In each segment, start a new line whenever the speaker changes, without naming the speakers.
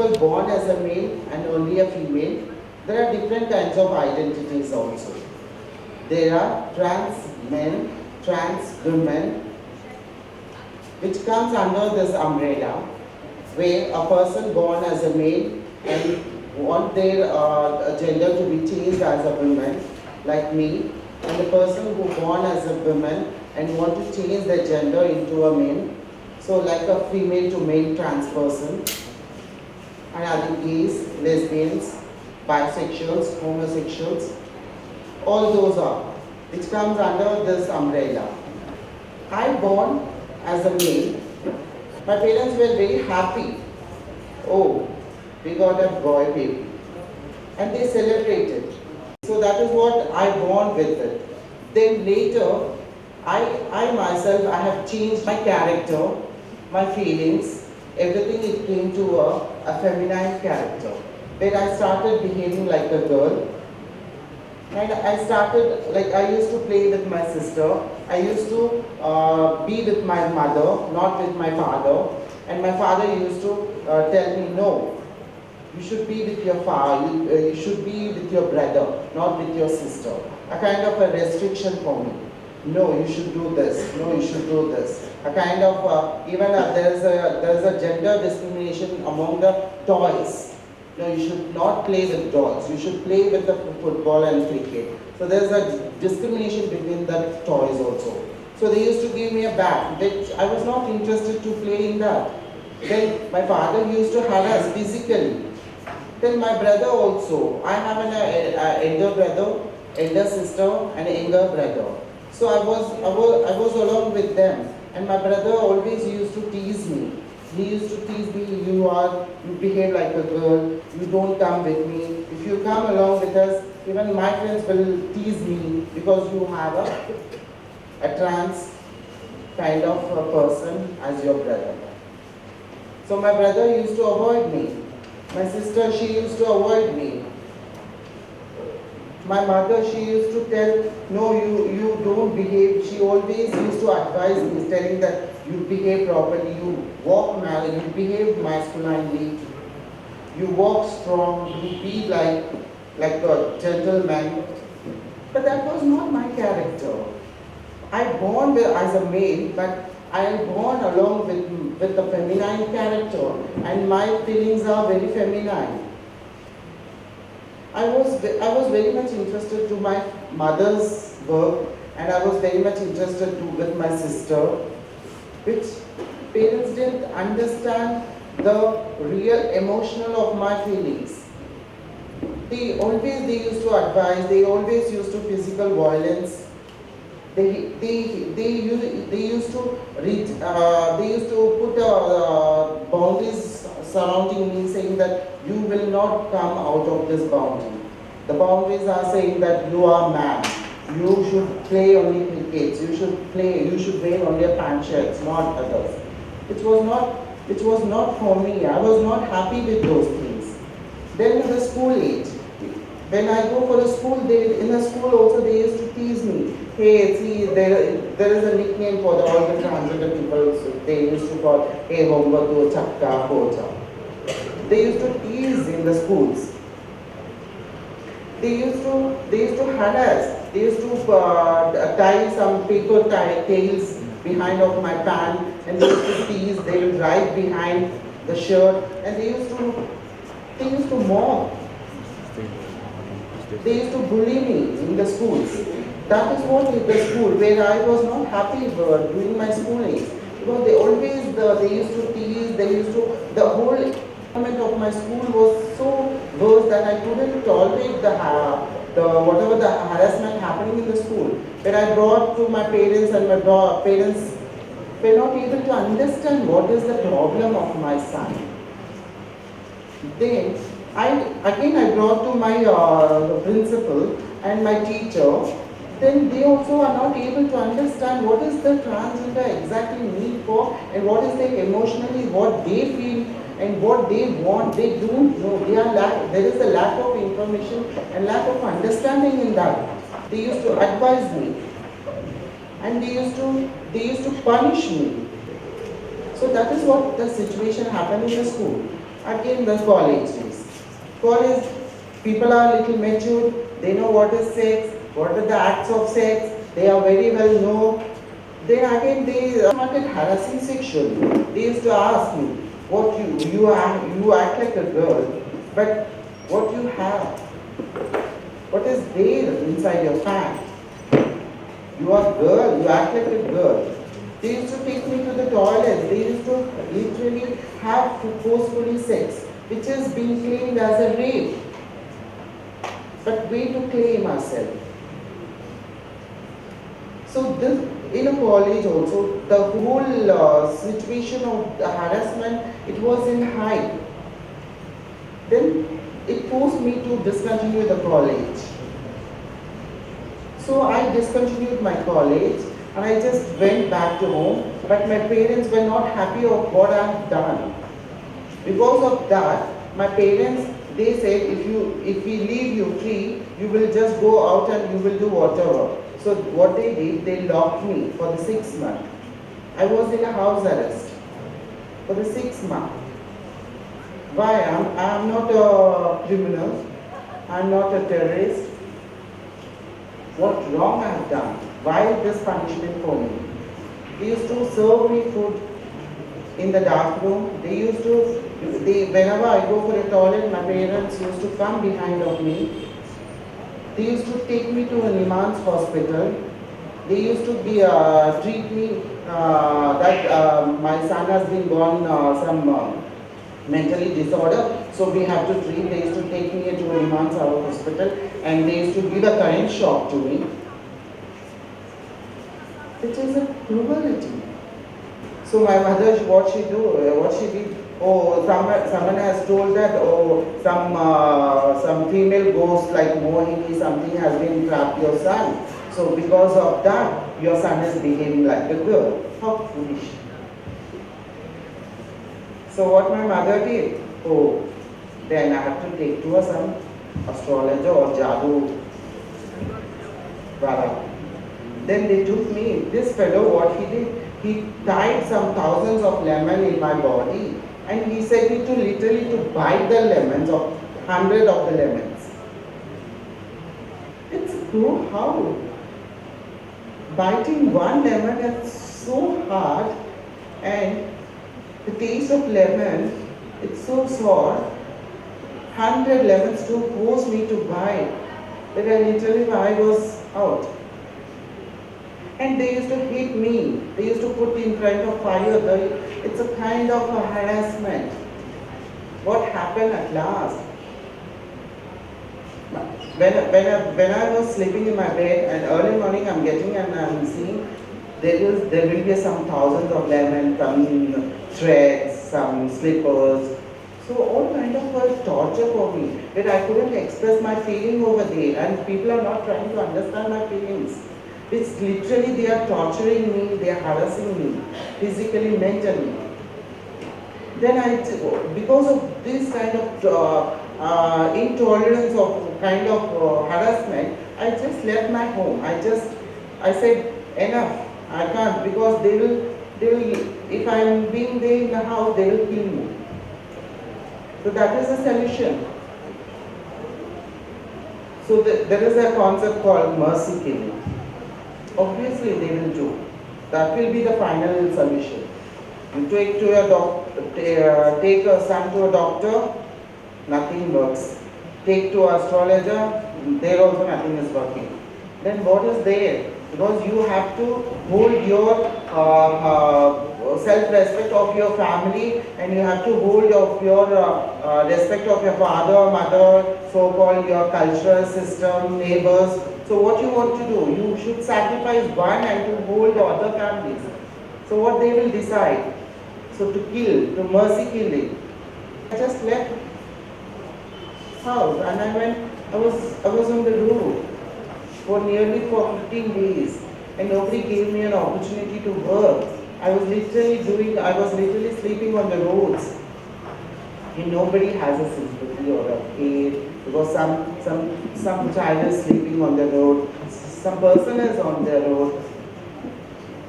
people born as a male and only a female. There are different kinds of identities also. There are trans men, trans women, which comes under this umbrella, where a person born as a male and want their gender to be changed as a woman, like me, and the person who born as a woman and want to change their gender into a man, so like a female to male trans person, and other gays, lesbians, bisexuals, homosexuals, all those are, which comes under this umbrella. I born as a male. My parents were very happy. Oh, we got a boy baby. And they celebrated. So that is what I born with it. Then later, I myself, I have changed my character, my feelings, everything. It came to a feminine character, where I started behaving like a girl. And I started, like I used to play with my sister. I used to be with my mother, not with my father. And my father used to tell me, no, you should be with your father, you should be with your brother, not with your sister. A kind of a restriction for me. No, you should do this. No, you should do this. A kind of, even there's a gender discrimination among the toys. No, you should not play with dolls. You should play with the football and cricket. So there's a discrimination between the toys also. So they used to give me a bat, which I was not interested to play in that. Then my father used to harass physically. Then my brother also. I have an elder brother, elder sister, and a younger brother. So I was along with them, and my brother always used to tease me. He used to tease me, you behave like a girl, you don't come with me. If you come along with us, even my friends will tease me because you have a trans kind of a person as your brother. So my brother used to avoid me. My sister, she used to avoid me. My mother, she used to tell, no, you don't behave. She always used to advise me, telling that you behave properly, you walk you behave masculinely, you walk strong, you be like a gentleman. But that was not my character. I born as a male, but I am born along with the feminine character, and my feelings are very feminine. I was very much interested to my mother's work, and I was very much interested with my sister, which parents didn't understand the real emotional of my feelings. They used to advise, they always used to physical violence. They used to put boundaries surrounding me, saying that you will not come out of this boundary. The boundaries are saying that you are man. You should play only crickets. You should wear only a pant shirts, not others. It was not for me. I was not happy with those things. Then in the school age, when I go for a school, in the school also they used to tease me. Hey, see, there is a nickname for all the transgender people. So they used to call, hey, hombatu, chakka, pocha. They used to tease in the schools. They used to harass. They used to tie some paper tails behind of my pant, and they used to tease. They would write behind the shirt, and they used to mock. They used to bully me in the schools. That is what is the school where I was not happy during my schooling, because they used to tease. The whole environment of my school was so worse that I couldn't tolerate whatever the harassment happening in the school. When I brought to my parents, and my parents were not able to understand what is the problem of my son. Then I brought to my principal and my teacher. Then they also are not able to understand what is the transgender exactly need for, and what is their emotionally, what they feel and what they want. They don't know. There is a lack of information and lack of understanding in that. They used to advise me, and they used to punish me. So that is what the situation happened in the school. Again, the college days. College, people are little mature, they know what is sex, what are the acts of sex, they are very well known. Then again, they started harassing sexually. They used to ask me, what you act like a girl, but what you have, what is there inside your pants? You are a girl, you act like a girl. They used to take me to the toilet. They used to literally have forcefully sex, which is being claimed as a rape. But we to claim ourselves. So this, in a college also, the whole situation of the harassment, it was in high. Then it forced me to discontinue the college. So I discontinued my college and I just went back to home, but my parents were not happy of what I have done. Because of that, my parents, they said, if we leave you free, you will just go out and you will do whatever. So what they did, they locked me for the 6 months. I was in a house arrest for the 6 months. Why? I am not a criminal. I am not a terrorist. What wrong I have done? Why this punishment for me? They used to serve me food in the dark room. Whenever I go for a toilet, my parents used to come behind of me. They used to take me to an imam's hospital. They used to treat me that my son has been gone some mentally disorder, so we have to treat. They used to take me to an imam's hospital and they used to give a current shock to me. It is a cruelty. So my mother, what she did, oh, someone has told that, oh, some female ghost like Mohini, something has been trapped your son. So because of that, your son is behaving like a girl. How foolish. So what my mother did, oh, then I have to take to some astrologer or Jadoo. Then they took me, this fellow, what he did, he tied some thousands of lemons in my body and he said me to literally to bite the lemons, of 100 of the lemons. It's so how? Biting one lemon is so hard and the taste of lemon, it's so sour. 100 lemons to force me to bite. But I was out. And they used to hit me. They used to put in front of fire. It's a kind of a harassment. What happened at last? When I was sleeping in my bed and early morning I'm getting and I'm seeing there will be some thousands of lemons, some threads, some slippers. So all kind of was torture for me. That I couldn't express my feeling over there and people are not trying to understand my feelings. It's literally they are torturing me, they are harassing me, physically, mentally. Then because of this kind of intolerance of kind of harassment, I just left my home. I said enough, I can't because they will, if I am being there in the house, they will kill me. So that is the solution. So there is a concept called mercy killing. Obviously they will do. That will be the final solution. You take a son to a doctor, nothing works. Take to an astrologer, there also nothing is working. Then what is there? Because you have to hold your self-respect of your family and you have to hold of your respect of your father, mother, so-called your cultural system, neighbors. So what you want to do? You should sacrifice one and to hold the other families. So what they will decide? So to kill, to mercy killing. I just left house and I was on the road for nearly 15 days and nobody gave me an opportunity to work. I was literally sleeping on the roads. And nobody has a sympathy or a care because some child is sleeping on the road, some person is on the road.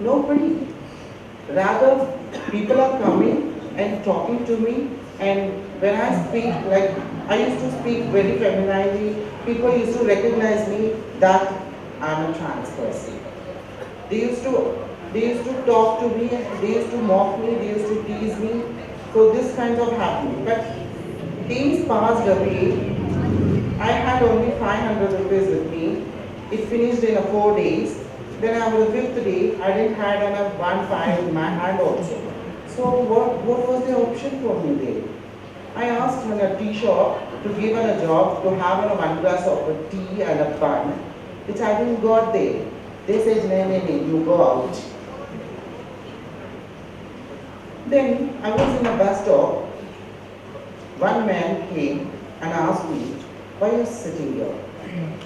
Nobody. Rather, people are coming and talking to me, and When I speak, like, I used to speak very femininely, people used to recognize me that I'm a trans person. They used to they used to talk to me, they used to mock me, they used to tease me. So this kind of happened. But days passed away. I had only 500 rupees with me. It finished in 4 days. Then on the fifth day, I didn't have enough 1 5 in my hand also. So what was the option for me then? I asked in a tea shop to give her a job to have her one glass of a tea and a bun, which I didn't got there. They said, no, you go out. Then I was in a bus stop. One man came and asked me, why are you sitting here?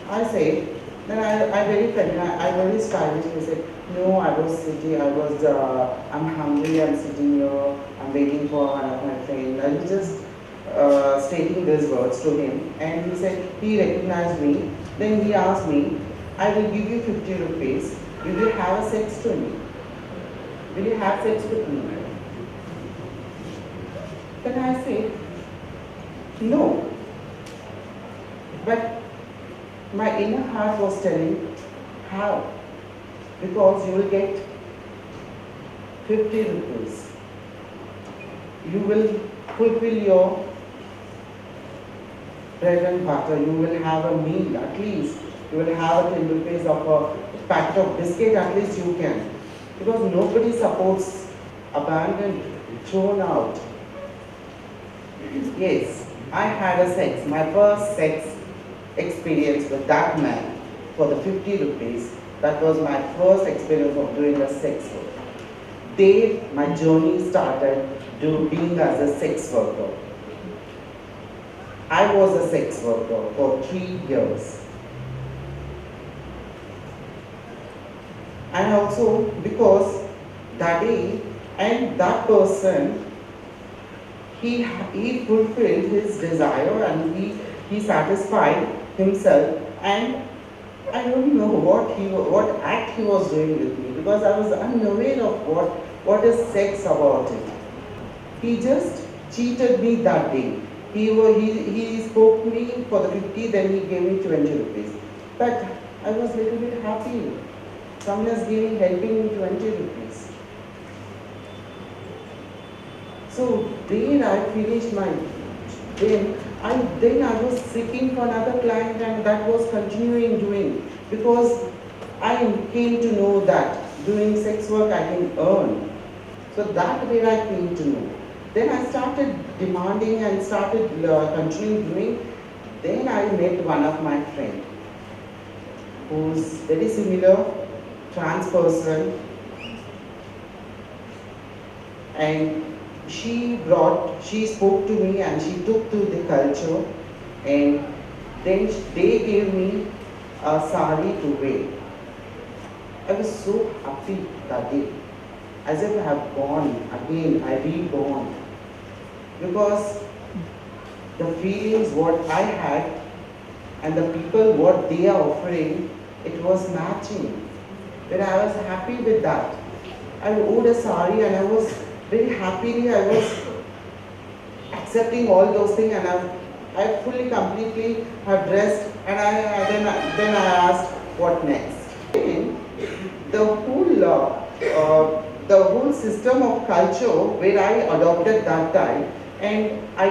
I said, then I very friendly, I very stylishly said, no, I was sitting, I'm hungry, I'm sitting here, I'm waiting for one of my friends. I was just stating these words to him, and he said, he recognized me. Then he asked me, I will give you 50 rupees. Will you have a sex to me? Will you have sex with me? Then I said, no. But my inner heart was telling, how? Because you will get 50 rupees. You will fulfill your bread and butter. You will have a meal at least. You will have a 10 rupees of a packet of biscuit, at least you can. Because nobody supports abandoned, thrown out. Yes, I had a sex, my first sex experience with that man for the 50 rupees. That was my first experience of doing a sex work. There, my journey started being as a sex worker. I was a sex worker for 3 years. And also because that day and that person, he fulfilled his desire and he satisfied himself, and I don't know what act he was doing with me, because I was unaware of what is sex about it. He just cheated me that day. He spoke to me for the 50, then he gave me 20 rupees. But I was a little bit happy. Someone is helping me 20 rupees. So then I finished my, then I was seeking for another client, and that was continuing doing, because I came to know that doing sex work I can earn. So that way I came to know. Then I started demanding and started continuing doing. Then I met one of my friends who's very similar, trans person, and she spoke to me and she took to the culture, and then they gave me a sari to wear. I was so happy that day, as if I have born again, I reborn. Because the feelings what I had and the people what they are offering, it was matching. When I was happy with that, I wore a sari and I was very happily, I was accepting all those things, and I fully, completely have dressed, and then I asked what next. The whole system of culture where I adopted that time, and I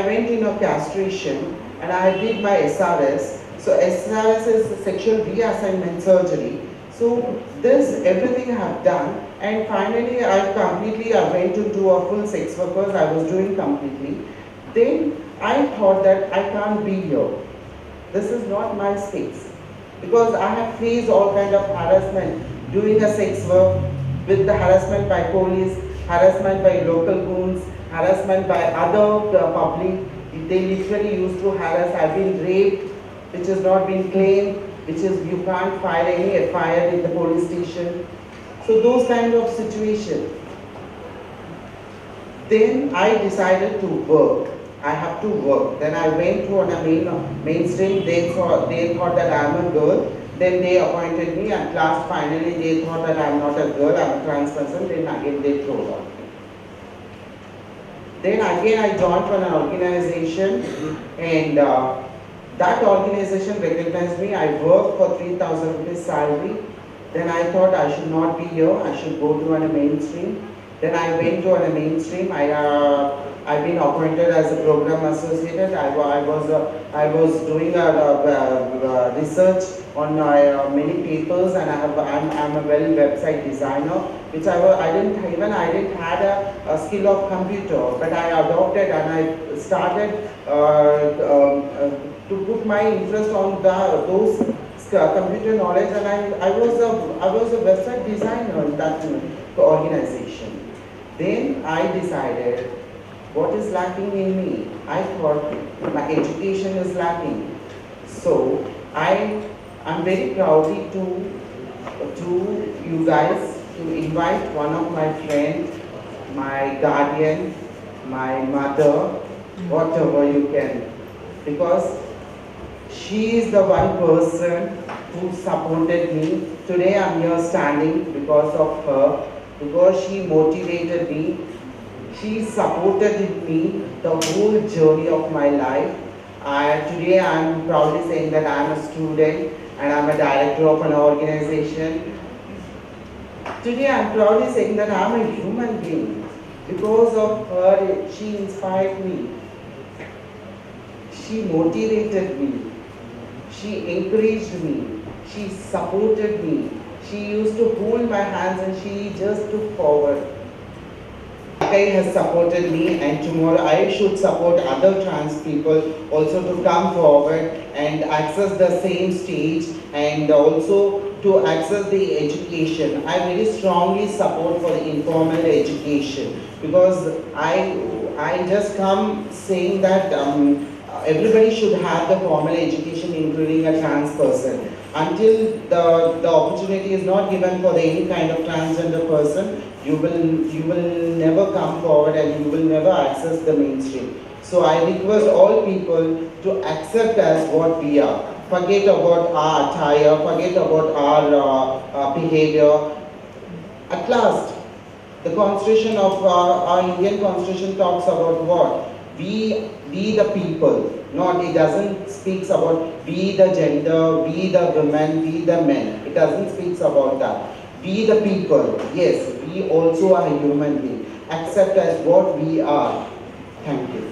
went in a castration and I did my SRS. So SRS is sexual reassignment surgery. So this everything I have done, and finally I went into a full sex workers. I was doing completely. Then I thought that I can't be here. This is not my space, because I have faced all kind of harassment doing a sex work, with the harassment by police, harassment by local goons, harassment by other public. They literally used to harass. I've been raped, which has not been claimed, which is you can't file any FIR in the police station. So those kind of situations. Then I decided to work. I have to work. Then I went to on a mainstream. They thought that I'm a girl. Then they appointed me, and last finally they thought that I'm not a girl, I'm a trans person. Then again they throw out me. Then again I joined for an organization, and that organization recognized me. I worked for 3,000 rupees salary. Then I thought I should not be here. I should go to a mainstream. Then I went to a mainstream. I've been appointed as a program associate. I was doing a research on many papers, and I'm a well website designer, which I didn't had a skill of computer, but I adopted and I started to put my interest on those computer knowledge, and I was a website designer in that organization. Then I decided what is lacking in me. I thought my education is lacking. So I'm very proudly to you guys to invite one of my friends, my guardian, my mother, whatever you can, because she is the one person who supported me. Today I'm here standing because of her, because she motivated me. She supported me the whole journey of my life. Today I'm proudly saying that I'm a student and I'm a director of an organization. Today I'm proudly saying that I'm a human being. Because of her, she inspired me. She motivated me. She encouraged me. She supported me. She used to hold my hands and she just took forward. Akai has supported me, and tomorrow I should support other trans people also to come forward and access the same stage, and also to access the education. I very strongly support for the informal education, because I just come saying that everybody should have the formal education, including a trans person. Until the opportunity is not given for any kind of transgender person, you will never come forward and you will never access the mainstream. So I request all people to accept us what we are. Forget about our attire, forget about our behavior. At last, the constitution of our Indian constitution talks about what? We the people. Not, it doesn't speaks about we the gender, we the women, we the men. It doesn't speaks about that. We the people. Yes, we also are human beings. Accept as what we are. Thank you.